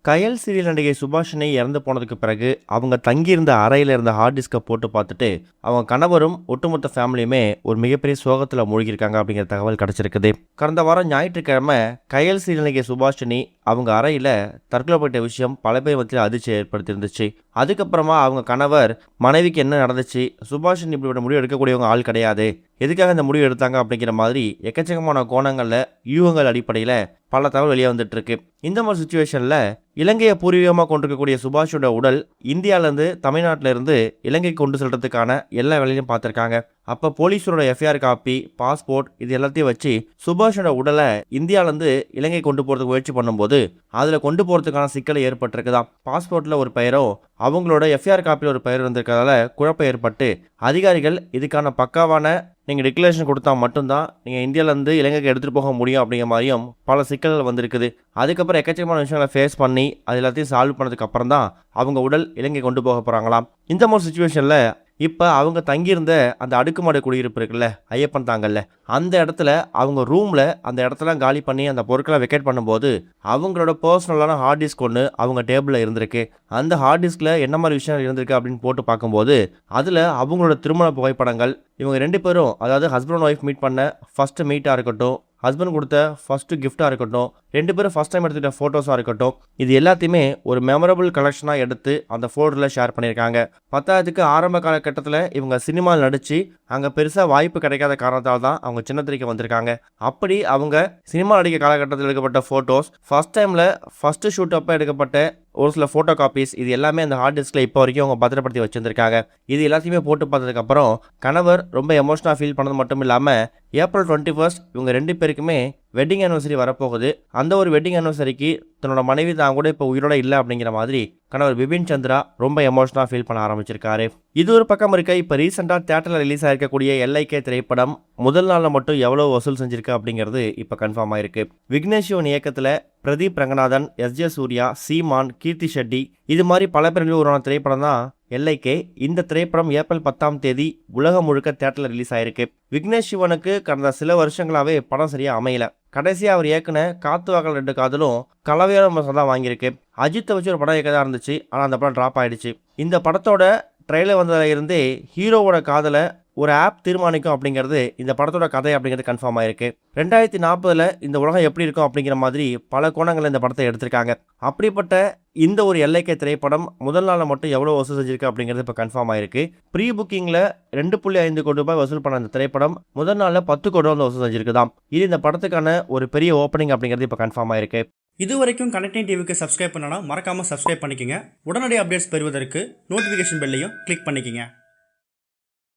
கயல் serial நடிகை சுபாஷினி இறந்து போனதுக்கு பிறகு அவங்க தங்கியிருந்த அறையில் இருந்த ஹார்ட் டிஸ்கை போட்டு பார்த்துட்டு அவங்க கணவரும் ஒட்டுமொத்த ஃபேமிலியுமே ஒரு மிகப்பெரிய சோகத்தில் மூழ்கியிருக்காங்க அப்படிங்கிற தகவல் கிடச்சிருக்குது. கடந்த வாரம் ஞாயிற்றுக்கிழமை கயல் சீரியல் நடிகை சுபாஷினி அவங்க அறையில் தற்கொலை பண்ணிட்ட விஷயம் பல பேர் மத்தியில் அதிர்ச்சி ஏற்படுத்தியிருந்துச்சு. அதுக்கப்புறமா அவங்க கணவர் மனைவிக்கு என்ன நடந்துச்சு, சுபாஷினி இப்படி முடிவு எடுக்கக்கூடியவங்க ஆள் கிடையாது, எதுக்காக இந்த முடிவு எடுத்தாங்க அப்படிங்கிற மாதிரி எக்கச்சக்கமான கோணங்களில் யூகங்கள் அடிப்படையில் பல தகவல் வெளியே வந்துட்டு இருக்கு. இந்த மாதிரி சுச்சுவேஷனில் இலங்கையை பூர்வீகமாக கொண்டிருக்கக்கூடிய சுபாஷோட உடல் இந்தியாவிலேருந்து தமிழ்நாட்டிலேருந்து இலங்கைக்கு கொண்டு செல்றதுக்கான எல்லா வேலையும் பார்த்துருக்காங்க. அப்போ போலீஸரோட எஃப்ஐஆர் காப்பி, பாஸ்போர்ட் இது எல்லாத்தையும் வச்சு சுபாஷோட உடலை இந்தியாவிலேருந்து இலங்கை கொண்டு போகிறதுக்கு முயற்சி பண்ணும்போது அதில் கொண்டு போகிறதுக்கான சிக்கலை ஏற்பட்டிருக்குதான். பாஸ்போர்ட்டில் ஒரு பெயரும் அவங்களோட எஃப்ஐஆர் காப்பியில் ஒரு பெயர் இருந்திருக்கிறதால குழப்பம் ஏற்பட்டு அதிகாரிகள் இதுக்கான பக்காவான நீங்கள் டிக்ளரேஷன் கொடுத்தா மட்டும்தான் நீங்கள் இந்தியாவிலேருந்து இலங்கைக்கு எடுத்துகிட்டு போக முடியும் அப்படிங்கிற மாதிரியும் பல சிக்கல்கள் வந்திருக்குது. அதுக்கப்புறம் எக்கச்சக்கமான விஷயங்களை ஃபேஸ் பண்ணி அது எல்லாத்தையும் சால்வ் பண்ணதுக்கு அப்புறம் தான் அவங்க உடல் இலங்கை கொண்டு போக போகிறாங்களாம். இந்த மாதிரி சுச்சுவேஷனில் இப்போ அவங்க தங்கியிருந்த அந்த அடுக்குமாடி குடியிருப்பு இருக்குல்ல, ஐயப்பன் தாங்கல்ல, அந்த இடத்துல அவங்க ரூமில் அந்த இடத்தெல்லாம் காலி பண்ணி அந்த பொருட்களை வெக்கேட் பண்ணும்போது அவங்களோட பர்சனலான ஹார்ட் டிஸ்க் ஒன்று அவங்க டேபிளில் இருந்திருக்கு. அந்த ஹார்ட் டிஸ்கில் என்ன மாதிரி விஷயம் இருந்திருக்கு அப்படின்னு போட்டு பார்க்கும்போது அதில் அவங்களோட திருமண புகைப்படங்கள், இவங்க ரெண்டு பேரும் அதாவது ஹஸ்பண்ட் அண்ட் ஒய்ஃப் மீட் பண்ண ஃபஸ்ட்டு மீட்டாக இருக்கட்டும், ஹஸ்பண்ட் கொடுத்த ஃபஸ்ட்டு கிஃப்டாக இருக்கட்டும், ரெண்டு பேரும் ஃபஸ்ட் டைம் எடுத்துக்கிட்ட ஃபோட்டோஸாக இருக்கட்டும், இது எல்லாத்தையுமே ஒரு மெமரபிள் கலெக்ஷனாக எடுத்து அந்த ஃபோட்டோவில் ஷேர் பண்ணியிருக்காங்க. பத்தாயிரத்துக்கு ஆரம்ப காலகட்டத்தில் இவங்க சினிமாவில் நடித்து அங்கே பெருசாக வாய்ப்பு கிடைக்காத காரணத்தால் தான் அவங்க சின்னத்திரைக்கு வந்திருக்காங்க. அப்படி அவங்க சினிமா நடிக்க காலகட்டத்தில் எடுக்கப்பட்ட ஃபோட்டோஸ், ஃபஸ்ட் டைமில் ஃபஸ்ட்டு ஷூட் அப்போ எடுக்கப்பட்ட ஒரு சில ஃபோட்டோ காப்பீஸ், இது எல்லாமே அந்த ஹார்ட் டிஸ்கில் இப்போ வரைக்கும் அவங்க பத்திரப்படுத்தி வச்சுருந்துருக்காங்க. இது எல்லாத்தையுமே போட்டு பார்த்ததுக்கப்புறம் கணவர் ரொம்ப எமோஷனாக ஃபீல் பண்ணது மட்டும் இல்லாமல் ஏப்ரல் 21 இவங்க ரெண்டு பேருக்குமே வெட்டிங் ஆனிவர்சரி வரப்போகுது. அந்த ஒரு வெட்டிங் ஆனிவர்சரிக்கு தன்னோட மனைவி தான் கூட இப்போ உயிரோட இல்லை அப்படிங்கிற மாதிரி கணவர் பிபின் சந்திரா ரொம்ப எமோஷனாக ஃபீல் பண்ண ஆரம்பிச்சிருக்காரு. இது ஒரு பக்கம் இருக்க, இப்போ ரீசெண்டாக தியேட்டரில் ரிலீஸ் ஆகிருக்கக்கூடிய எல்ஐகே திரைப்படம் முதல் நாளில் மட்டும் எவ்வளோ வசூல் செஞ்சிருக்கு அப்படிங்கிறது இப்போ கன்ஃபார்ம் ஆயிருக்கு. விக்னேஷ் சிவன் இயக்கத்தில் பிரதீப் ரங்கநாதன், எஸ்ஜே சூர்யா, சீமான், கீர்த்தி ஷெட்டி இது மாதிரி பல பேர் உருவான திரைப்படம் தான் எல்ஐகே. இந்த திரைப்படம் ஏப்ரல் 10 உலகம் முழுக்க தியேட்டரில் ரிலீஸ் ஆயிருக்கு. விக்னேஷ் சிவனுக்கு கடந்த சில வருஷங்களாவே படம் சரியாக அமையல. கடைசியாக அவர் இயக்குன காத்து வாக்கல் 2 காதலும் கலவையான விமர்சனம் தான் வாங்கியிருக்கு. அஜித்தை வச்சு ஒரு படம் இயக்கதாக இருந்துச்சு, ஆனால் அந்த படம் ட்ராப் ஆகிடுச்சு. இந்த படத்தோட ட்ரெய்லர் வந்ததில் இருந்தே ஹீரோவோட காதலை ஒரு ஆப் தீர்மானிக்கும் அப்படிங்கிறது இந்த படத்தோட கதை அப்படிங்கிறது கன்ஃபார்ம் ஆயிருக்கு. 2040 இந்த உலகம் எப்படி இருக்கும் அப்படிங்கிற மாதிரி பல கோணங்களில் இந்த படத்தை எடுத்திருக்காங்க. அப்படிப்பட்ட இந்த ஒரு எல்ஐகே திரைப்படம் முதல் நாளில் மட்டும் எவ்வளோ வசூல் செஞ்சிருக்கு அப்படிங்கிறது இப்போ கன்ஃபார்ம் ஆயிருக்கு. ப்ரீ புக்கிங்கில் 2.5 கோடி ரூபாய் வசூல் பண்ண அந்த திரைப்படம் முதல் நாளில் 10 கோடி ரூபாய் வசூல் செஞ்சிருக்குதாம். இது இந்த படத்துக்கான ஒரு பெரிய ஓப்பனிங் அப்படிங்கிறது இப்போ கன்ஃபார்ம் ஆயிருக்கு. இது வரைக்கும் கனெக்டிங் டிவிக்கு சப்ஸ்கிரைப் பண்ணனா மறக்காமல் சப்ஸ்கிரைப் பண்ணிக்கங்க. உடனடி அப்டேட்ஸ் பெறுவதற்கு நோட்டிஃபிகேஷன் பெல்லையும் கிளிக் பண்ணிக்கங்க.